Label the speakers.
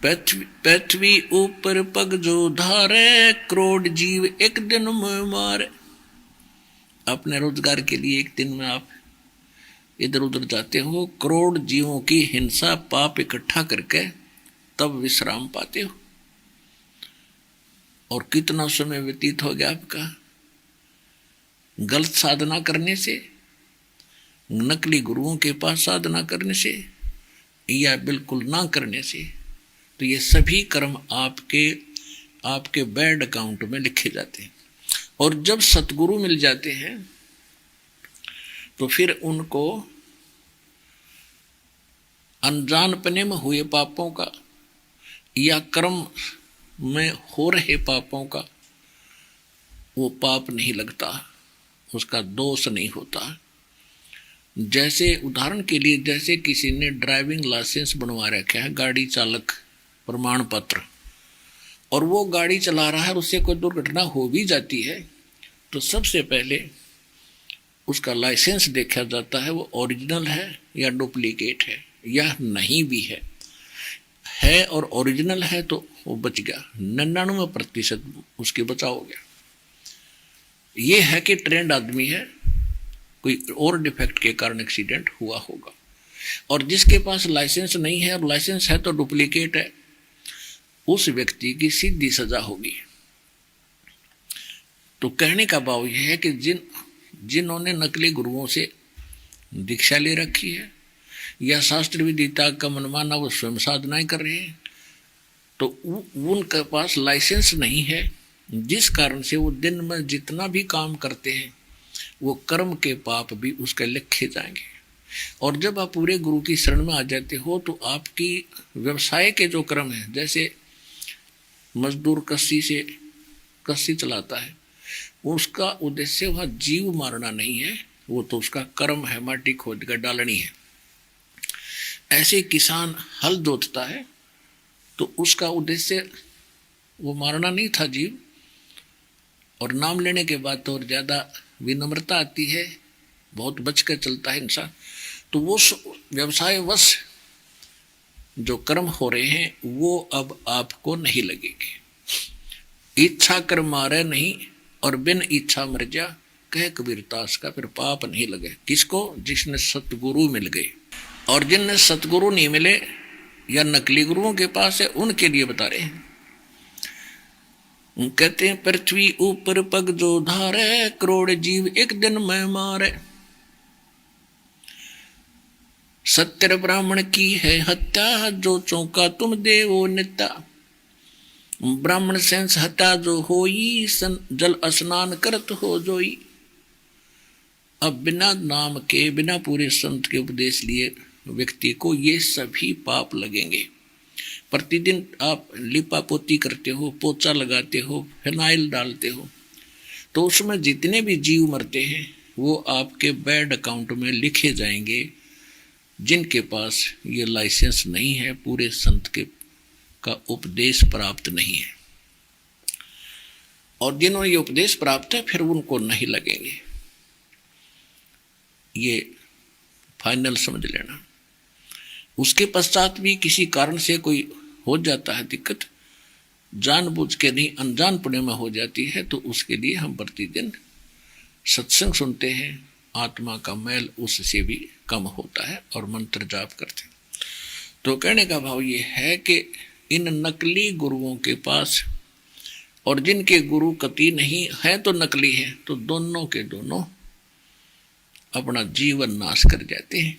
Speaker 1: पृथ्वी ऊपर पग जो धारे, करोड़ जीव एक दिन में मारे। अपने रोजगार के लिए एक दिन में आप इधर उधर जाते हो, करोड़ जीवों की हिंसा पाप इकट्ठा करके तब विश्राम पाते हो। और कितना समय व्यतीत हो गया आपका गलत साधना करने से, नकली गुरुओं के पास साधना करने से, या बिल्कुल ना करने से। तो ये सभी कर्म आपके बैड अकाउंट में लिखे जाते हैं। और जब सतगुरु मिल जाते हैं तो फिर उनको अनजानपने में हुए पापों का या कर्म में हो रहे पापों का वो पाप नहीं लगता, उसका दोष नहीं होता। जैसे उदाहरण के लिए, जैसे किसी ने ड्राइविंग लाइसेंस बनवा रखा है, गाड़ी चालक प्रमाण पत्र, और वो गाड़ी चला रहा है और उससे कोई दुर्घटना हो भी जाती है तो सबसे पहले उसका लाइसेंस देखा जाता है, वो ओरिजिनल है या डुप्लीकेट है या नहीं भी है और ओरिजिनल है तो वो बच गया, 99% उसके बचाव हो गया। ये है कि ट्रेंड आदमी है, कोई और डिफेक्ट के कारण एक्सीडेंट हुआ होगा। और जिसके पास लाइसेंस नहीं है और लाइसेंस है तो डुप्लीकेट है, उस व्यक्ति की सीधी सजा होगी। तो कहने का भाव यह है कि जिन्होंने नकली गुरुओं से दीक्षा ले रखी है या शास्त्र विदिता का मनमाना वो स्वयं साधनाएं कर रहे हैं, तो उनके पास लाइसेंस नहीं है, जिस कारण से वो दिन में जितना भी काम करते हैं वो कर्म के पाप भी उसके लिखे जाएंगे। और जब आप पूरे गुरु की शरण में आ जाते हो तो आपकी व्यवसाय के जो कर्म है, जैसे मजदूर कस्सी चलाता है, उसका उद्देश्य वह जीव मारना नहीं है, वो तो उसका कर्म है, माटी खोद कर डालनी है। ऐसे किसान हल जोतता है तो उसका उद्देश्य वो मारना नहीं था जीव। और नाम लेने के बाद तो और ज्यादा विनम्रता आती है, बहुत बचकर चलता है इंसान। तो वो व्यवसाय वश जो कर्म हो रहे हैं वो अब आपको नहीं लगेंगे। इच्छा कर मारे नहीं और बिन इच्छा मर जा, कह कबीरदास का फिर पाप नहीं लगे। किसको? जिसने सतगुरु मिल गए। और जिनने सतगुरु नहीं मिले या नकली गुरुओं के पास है, उनके लिए बता रहे हैं। कहते हैं पृथ्वी ऊपर पग जो धारे, करोड़ जीव एक दिन में मारे। सत्य ब्राह्मण की है हत्या, जो चौंका तुम देवो नित्या। ब्राह्मण सेंस हत्या जो होई, जल स्नान करत हो जोई। अब बिना नाम के, बिना पूरे संत के उपदेश लिए व्यक्ति को ये सभी पाप लगेंगे। प्रतिदिन आप लिपा पोती करते हो, पोछा लगाते हो, फिनाइल डालते हो, तो उसमें जितने भी जीव मरते हैं वो आपके बैड अकाउंट में लिखे जाएंगे, जिनके पास ये लाइसेंस नहीं है, पूरे संत का उपदेश प्राप्त नहीं है। और जिन्होंने ये उपदेश प्राप्त है फिर उनको नहीं लगेंगे। ये फाइनल समझ लेना। उसके पश्चात भी किसी कारण से कोई हो जाता है दिक्कत, जानबूझ के नहीं अनजानपने में हो जाती है, तो उसके लिए हम प्रतिदिन सत्संग सुनते हैं, आत्मा का मैल उससे भी कम होता है और मंत्र जाप करते हैं। तो कहने का भाव ये है कि इन नकली गुरुओं के पास और जिनके गुरु कति नहीं है तो नकली है, तो दोनों के दोनों अपना जीवन नाश कर जाते हैं।